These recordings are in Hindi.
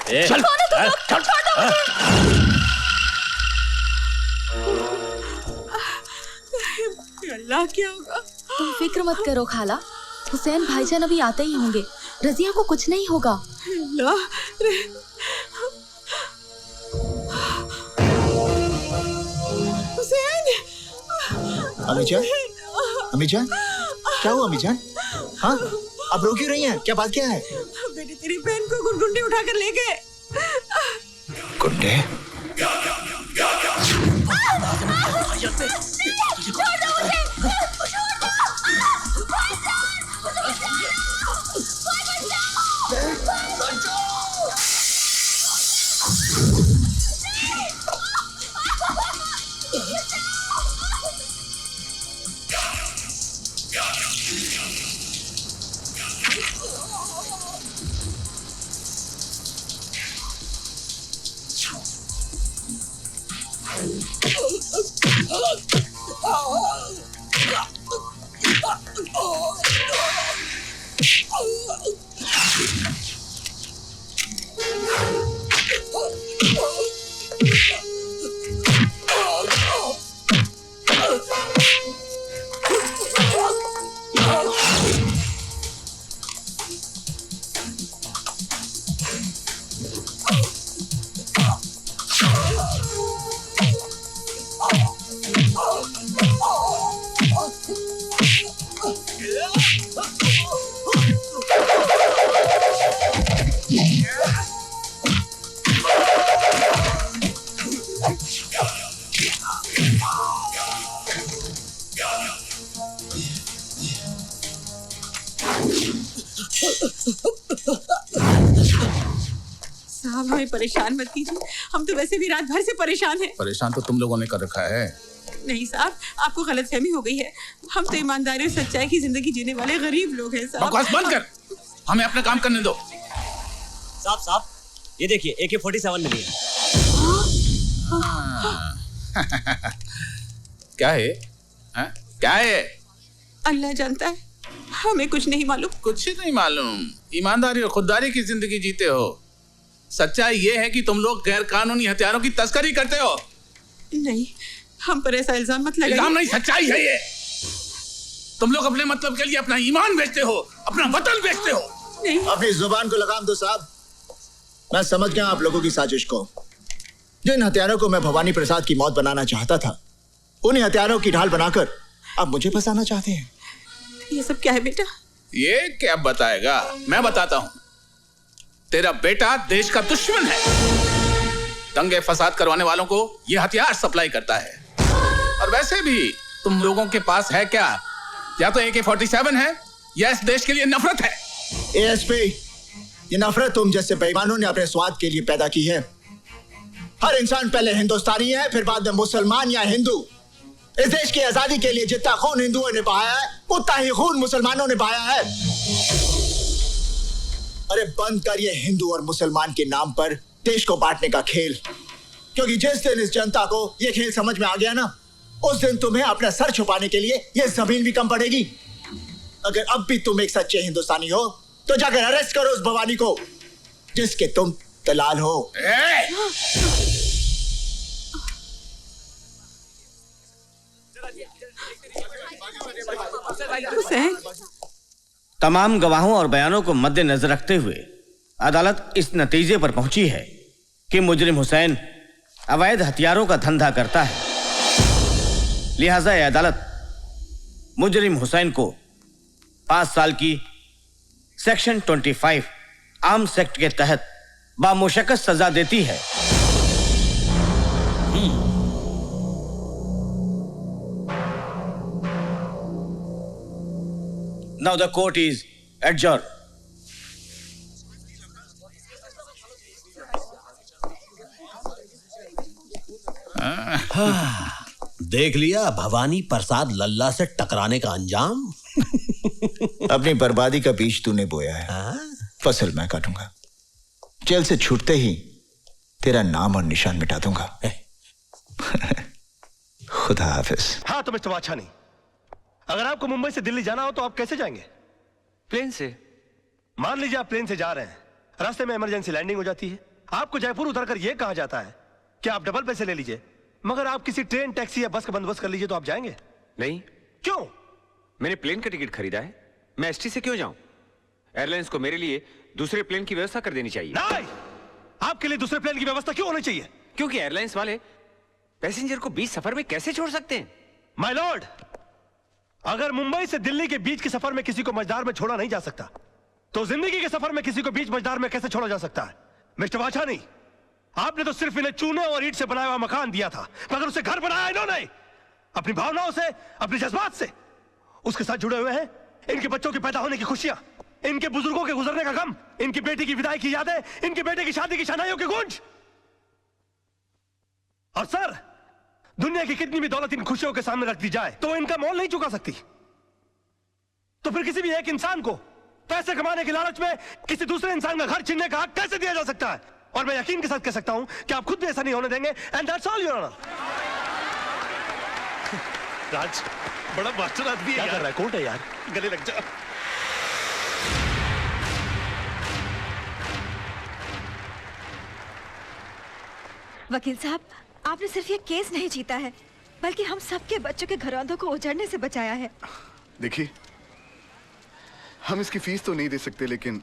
चल चल अल्लाह क्या होगा? तुम फिक्र मत करो खाला, हुसैन भाईजान अभी आते ही होंगे। रजिया को कुछ नहीं होगा। अल्लाह हुसैन। अम्मी जान क्या हुआ? अम्मी जान हाँ आप रो क्यों रही हैं? क्या बात क्या है? बेटी तेरी बहन को गुंडे उठाकर ले गए। गुंडे? साहब हमें परेशान मत कीजिए, हम तो वैसे भी रात भर से परेशान हैं। परेशान तो तुम लोगों ने कर रखा है। नहीं साहब, आपको गलतफहमी हो गई है। हम तो ईमानदारी और सच्चाई की जिंदगी जीने वाले गरीब लोग हैं साहब। बकवास बंद कर, हमें अपना काम करने दो। साहब ये देखिए AK-47 मिली है। क्या है? क्या है? अल्लाह जानता है, हमें कुछ नहीं मालूम। कुछ नहीं मालूम? ईमानदारी और खुददारी की जिंदगी जीते हो। सच्चाई ये है कि तुम लोग गैर कानूनी हथियारों की तस्करी करते हो। नहीं, हम पर ऐसा इल्जाम मत लगाइए। इल्जाम नहीं, सच्चाई है ये। तुम लोग अपने मतलब के लिए अपना ईमान बेचते हो, अपना वतन बेचते हो। नहीं। अपनी जुबान को लगाम दो साहब। मैं समझ गया आप लोगों की साजिश को। जिन हथियारों को मैं भवानी प्रसाद की मौत बनाना चाहता था, उन्हीं हथियारों की ढाल बनाकर आप मुझे फंसाना चाहते हैं। ये सब क्या है बेटा? ये क्या बताएगा, मैं बताता हूँ। तेरा बेटा देश का दुश्मन है। दंगे फसाद करवाने वालों को ये हथियार सप्लाई करता है। और वैसे भी तुम लोगों के पास है क्या? या तो AK-47 है या इस देश के लिए नफरत है। ASP, ये नफरत तुम जैसे बेईमानों ने अपने स्वार्थ के लिए पैदा की है। हर इंसान पहले हिंदुस्तानी है, फिर बाद में मुसलमान या हिंदू। इस देश की आजादी के लिए जितना खून हिंदुओं ने बहाया है, उतना ही खून मुसलमानों ने बहाया है। अरे बंद कर ये हिंदू और मुसलमान के नाम पर देश को बांटने का खेल। क्योंकि जिस दिन इस जनता को ये खेल समझ में आ गया ना, उस दिन तुम्हें अपना सर छुपाने के लिए ये जमीन भी कम पड़ेगी। अगर अब भी तुम एक सच्चे हिंदुस्तानी हो तो जाकर अरेस्ट करो उस भवानी को जिसके तुम दलाल हो। हुसैन, तमाम गवाहों और बयानों को मद्देनजर रखते हुए अदालत इस नतीजे पर पहुंची है कि मुजरिम हुसैन अवैध हथियारों का धंधा करता है। लिहाजा यह अदालत मुजरिम हुसैन को 5 साल की सेक्शन 25 आर्म्स एक्ट के तहत बामुशक्कत सजा देती है। Now the court is adjourned. देख लिया भवानी प्रसाद लल्ला से टकराने का अंजाम। अपनी बर्बादी का बीज तूने बोया है, फसल मैं काटूंगा। जेल से छूटते ही तेरा नाम और निशान मिटा दूंगा। खुदा हाफिज। हाँ तो मिस्टर वाछानी, अगर आपको मुंबई से दिल्ली जाना हो तो आप कैसे जाएंगे? प्लेन से। मान लीजिए आप प्लेन से जा रहे हैं, रास्ते में इमरजेंसी लैंडिंग हो जाती है, आपको जयपुर उतरकर यह कहा जाता है कि आप डबल पैसे ले लीजिए, मगर आप किसी ट्रेन, टैक्सी या बस का बंदोबस्त कर लीजिए तो आप जाएंगे? नहीं। क्यों? मैंने प्लेन का टिकट खरीदा है, मैं एसटी से क्यों जाऊं? एयरलाइंस को मेरे लिए दूसरे प्लेन की व्यवस्था कर देनी चाहिए। नहीं, आपके लिए दूसरे प्लेन की व्यवस्था क्यों होनी चाहिए? क्योंकि एयरलाइंस वाले पैसेंजर को बीच सफर में कैसे छोड़ सकते हैं? माय लॉर्ड, अगर मुंबई से दिल्ली के बीच के सफर में किसी को मझधार में छोड़ा नहीं जा सकता, तो जिंदगी के सफर में किसी को बीच मझधार में कैसे छोड़ा जा सकता है? मिस्टर वाछानी, आपने तो सिर्फ इन्हें चूने और ईंट से बनाया हुआ मकान दिया था, मगर उसे घर बनाया इन्होंने अपनी भावनाओं से, अपने जज्बात से। उसके साथ जुड़े हुए हैं इनके बच्चों के पैदा होने की खुशियां, इनके बुजुर्गों के गुजरने का गम, इनकी बेटी की विदाई की यादें, इनके बेटे की शादी की शनाइयों की गूंज। और सर, दुनिया की कितनी भी दौलत इन खुशियों के सामने रख दी जाए तो इनका मोल नहीं चुका सकती। तो फिर किसी भी एक इंसान को पैसे कमाने के लालच में किसी दूसरे इंसान का घर छीनने का हक कैसे दिया जा सकता है? और मैं यकीन के साथ कह सकता हूं कि आप खुद भी ऐसा नहीं होने देंगे। And that's all your honour. Raj बड़ा मास्टर आदमी है क्या यार। कर रहा है? कोर्ट है यार, गले लग जा। वकील साहब, आपने सिर्फ ये केस नहीं जीता है, बल्कि हम सबके बच्चों के घरौंदों को उजड़ने से बचाया है। देखिए, हम इसकी फीस तो नहीं दे सकते, लेकिन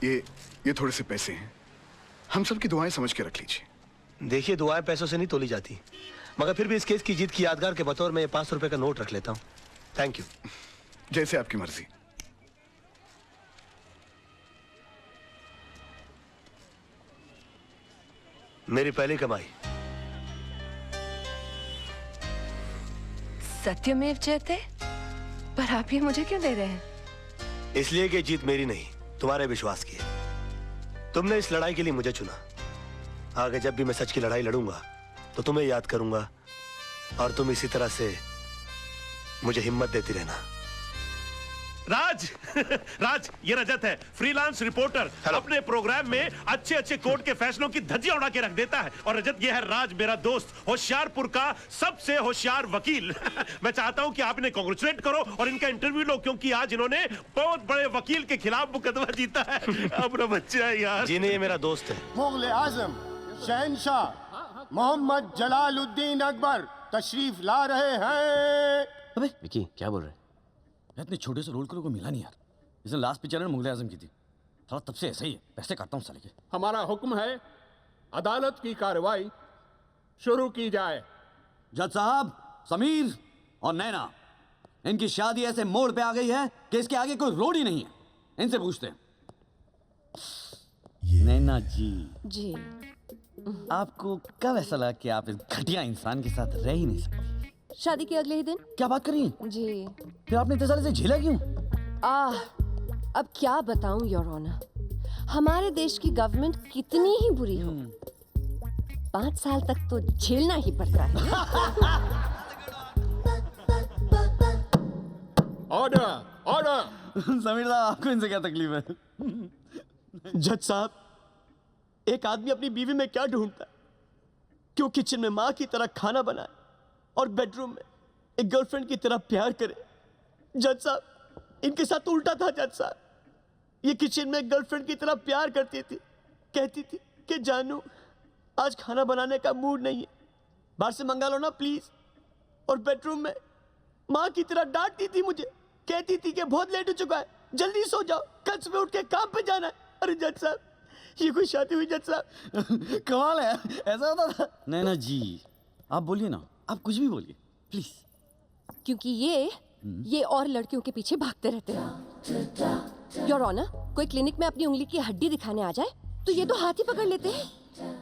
ये थोड़े से पैसे हैं, हम सबकी दुआएं समझ के रख लीजिए। देखिए, दुआएं पैसों से नहीं तोली जाती, मगर फिर भी इस केस की जीत की यादगार के बतौर में 500 रुपए का नोट रख लेता हूँ। Thank you. जैसे आपकी मर्जी। मेरी पहली कमाई। सत्यमेव जयते, पर आप ये मुझे क्यों दे रहे हैं? इसलिए कि जीत मेरी नहीं, तुम्हारे विश्वास की है। तुमने इस लड़ाई के लिए मुझे चुना। आगे जब भी मैं सच की लड़ाई लड़ूंगा तो तुम्हें याद करूंगा, और तुम इसी तरह से मुझे हिम्मत देती रहना। राज राज, ये रजत है, फ्रीलांस रिपोर्टर। अपने प्रोग्राम में अच्छे अच्छे कोर्ट के फैसलों की धज्जियां उड़ा के रख देता है। और रजत, ये है राज, मेरा दोस्त, होशियारपुर का सबसे होशियार वकील। मैं चाहता हूं कि आप इन्हें कांग्रेचुलेट करो और इनका इंटरव्यू लो, क्योंकि आज इन्होंने बहुत बड़े वकील के खिलाफ मुकदमा जीता है। अपना बच्चा है यार। जी नहीं, ये मेरा दोस्त है। मुगल आजम शहनशाह मोहम्मद जलालुद्दीन अकबर तशरीफ ला रहे हैं। अबे विकी, क्या बोल रहे हैं? इतने छोटे से रोल करो को मिला नहीं यार। इसने लास्ट पिक्चर में मुगल आजम की थी। साला तब से ऐसा ही है, पैसे काटता हूँ साले के। हमारा हुक्म है, अदालत की कार्रवाई शुरू की जाए। जज साहब, समीर और नैना, इनकी शादी ऐसे मोड़ पे आ गई है कि इसके आगे कोई रोड ही नहीं है। इनसे पूछते हैं। नैना जी, आपको कब ऐसा लगा कि आप इस घटिया इंसान के साथ रह ही नहीं सकती? शादी के अगले ही दिन। क्या बात कर रही हैं? जी। फिर आपने इतने सारे से झेला क्यों? अब क्या बताऊं योर ऑनर, हमारे देश की गवर्नमेंट कितनी ही बुरी हो, 5 साल तक तो झेलना ही पड़ता है। Order order. समीर साहब, आपको इनसे क्या तकलीफ है? जज साहब, एक आदमी अपनी बीवी में क्या ढूंढता है कि वो किचन में माँ की तरह खाना बनाए और बेडरूम में एक गर्लफ्रेंड की तरह प्यार करे। जज साहब, इनके साथ उल्टा था। जज साहब, ये किचन में गर्लफ्रेंड की तरह प्यार करती थी, कहती थी कि जानू आज खाना बनाने का मूड नहीं है, बाहर से मंगा लो ना प्लीज। और बेडरूम में माँ की तरह डांटती थी मुझे, कहती थी कि बहुत लेट हो चुका है, जल्दी सो जाओ, कल सुबह उठ के काम पे जाना है। अरे जज साहब, ये कोई शादी हुई जज साहब? कमाल है, ऐसा होता था? नैना जी, आप बोलिए ना, आप कुछ भी बोलिए प्लीज। क्योंकि ये और लड़कियों के पीछे भागते रहते हैं। योर ऑनर, कोई क्लिनिक में अपनी उंगली की हड्डी दिखाने आ जाए तो ये तो हाथ ही पकड़ लेते हैं,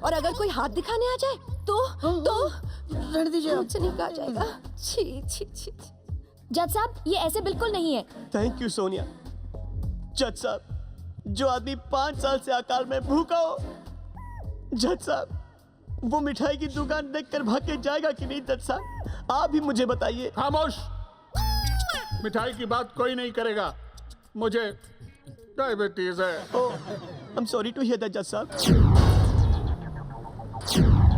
और अगर कोई हाथ दिखाने आ जाए तो रहने दीजिए, मुझसे नहीं कहा जाएगा। छी छी छी। जज साहब, ये ऐसे बिल्कुल नहीं है। Thank you Sonia. जज साहब, जो आदमी 5 साल से अकाल में भूखा हो, जज साहब, वो मिठाई की दुकान देखकर भाग के जाएगा कि नहीं? जज साहब, आप ही मुझे बताइए। खामोश, मिठाई की बात कोई नहीं करेगा, मुझे डायबिटीज है। I am sorry to hear that जज साहब।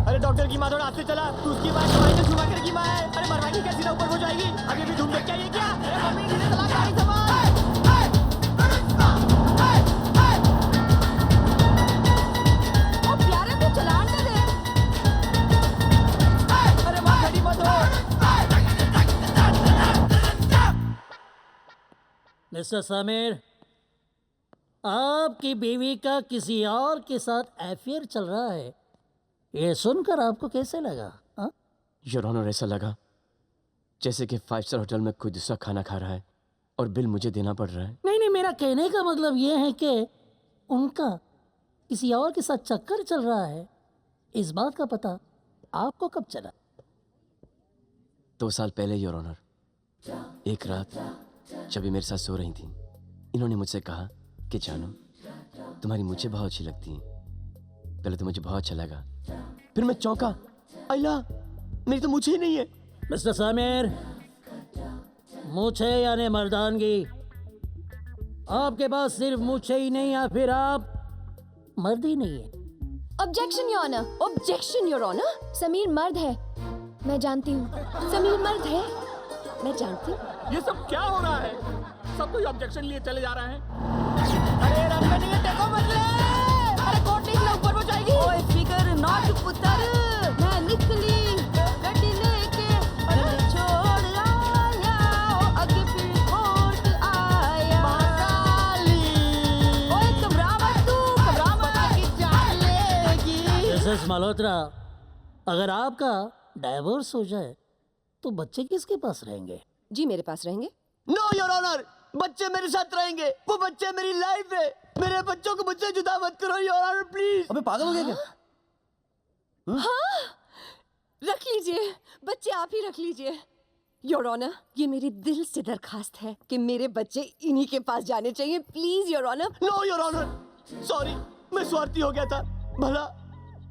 अरे डॉक्टर की माँ थोड़ा हाथ से चला, तू उसकी माँ शुमाकर की माँ है। अरे मरवानी कैसी ना ऊपर हो जाएगी, अभी भी ढूंढ क्या ये क्या? अरे मम्मी जिसे तलाक गाड़ी संभाल। ओ मिस्टर समीर, आपकी बीवी का किसी और के साथ अफेयर चल रहा है, ये सुनकर आपको कैसे लगा? हाँ? योर ऑनर, ऐसा लगा जैसे कि 5 स्टार होटल में कोई दूसरा खाना खा रहा है और बिल मुझे देना पड़ रहा है। नहीं नहीं, मेरा कहने का मतलब ये है कि उनका किसी और के साथ चक्कर चल रहा है। इस बात का पता आपको कब चला? 2 साल पहले योर ऑनर, एक रात जब ये मेरे साथ सो रही थी, इन्होंने मुझसे कहा कि जानो, तुम्हारी मुझे बहुत अच्छी लगती है। पहले तो मुझे बहुत अच्छा लगा, फिर मैं चौंका, अल्लाह मेरी तो मुझे ही नहीं है। मिस्टर समीर, मूछे यानी मर्दानगी, आपके पास सिर्फ मूछे ही नहीं या फिर आप मर्द ही नहीं है। Objection your honour, objection your honour. Sameer मर्द है, मैं जानती हूँ। समीर मर्द है, मैं जानती हूँ। ये सब क्या हो रहा है? सब कोई ऑब्जेक्शन लिए चले जा रहे हैं। अरे रंग नहीं है, देखो बदले। अरे कोर्ट निकला, ऊपर वो जाएगी। ओए फिकर नॉट पुत्र, मैं निकली गड्डी लेके, अरे छोड़ आया, आगे फिर कोर्ट आया। महाकाली, ओए घबरा मत तू, घबरा मत की जान लेगी। मिसेस मल्होत्रा, अगर आपका डाइवोर्स हो जाए तो बच्चे किसके पास रहेंगे? जी मेरे पास रहेंगे। नो योर ऑनर, बच्चे मेरे साथ रहेंगे। वो बच्चे मेरी लाइफ है। मेरे बच्चों को मुझसे जुदा मत करो योर ऑनर, प्लीज। अबे पागल हो गया क्या? हाँ, रख लीजिए बच्चे, आप ही रख लीजिए। योर ऑनर, ये मेरी दिल से दरखास्त है कि मेरे बच्चे इन्हीं के पास जाने चाहिए, please your honour. No your honour, sorry, मैं स्वार्थी हो गया था। भला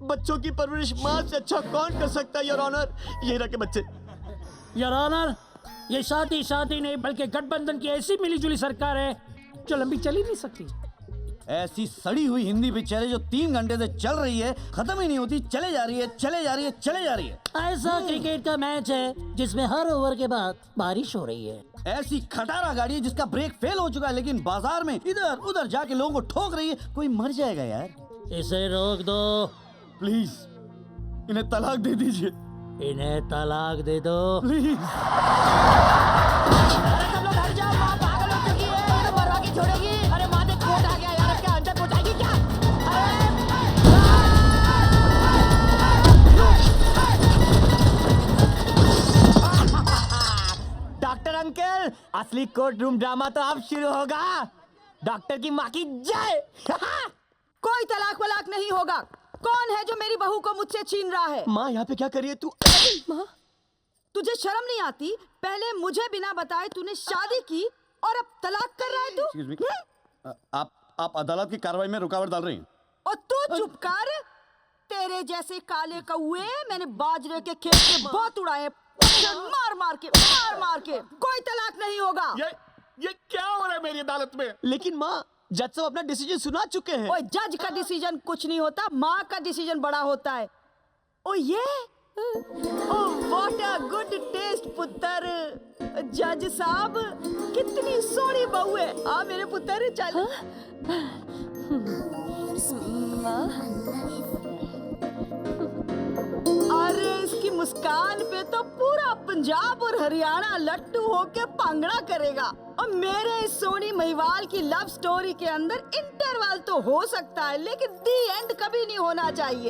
बच्चों की परवरिश माँ से अच्छा कौन कर सकता है योर ऑनर? ये रखे बच्चे। योर ऑनर, ये शादी नहीं बल्कि गठबंधन की ऐसी मिलीजुली सरकार है जो लंबी चल ही नहीं सकती। ऐसी सड़ी हुई हिंदी पिक्चर जो 3 घंटे से चल रही है, खत्म ही नहीं होती, चले जा रही है, चले जा रही है, चले जा रही है। ऐसा क्रिकेट का मैच है जिसमें हर ओवर के बाद बारिश हो रही है। ऐसी खटारा गाड़ी है जिसका ब्रेक फेल हो चुका है, लेकिन बाजार में इधर उधर जाके लोगों को ठोक रही है। कोई मर जाएगा यार। इसे रोक दो प्लीज। इन्हें तलाक दे दीजिए। इन्हें तलाक दे दो प्लीज। सब लोग हट जाओ, माँ पागल हो चुकी है, ये तो मरवा के छोड़ेगी। अरे माँ देख कोर्ट आ गया यार, क्या अंदर पहुंचाएगी क्या? डॉक्टर अंकल, असली कोर्ट रूम ड्रामा तो अब शुरू होगा। डॉक्टर की माँ की जय। कोई तलाक वलाक नहीं होगा। कौन है जो मेरी बहू को मुझसे छीन रहा है? माँ यहाँ पे क्या कर रही है तू? माँ, तुझे शर्म नहीं आती? पहले मुझे बिना बताए तूने शादी की और अब तलाक कर रहा है तू? Excuse me? आप अदालत की कार्रवाई में रुकावट डाल रही हैं। और तू चुप कर। तेरे जैसे काले कौए मैंने बाजरे के खेत में बहुत उड़ाए, मार मार के। कोई तलाक नहीं होगा। ये क्या हो रहा है मेरी अदालत में? लेकिन माँ, जज साहब अपना डिसीजन सुना चुके हैं। ओए, जज का डिसीजन कुछ नहीं होता, माँ का डिसीजन बड़ा होता है। Oh yeah, oh what a good taste पुत्र। जज साहब, कितनी सोहनी बहू है। आ मेरे पुत्र चल। अरे इसकी मुस्कान पे तो पूरा पंजाब और हरियाणा लट्टू होके भांगड़ा करेगा। और मेरे इस सोनी महिवाल की लव स्टोरी के अंदर इंटरवल तो हो सकता है, लेकिन दी एंड कभी नहीं होना चाहिए।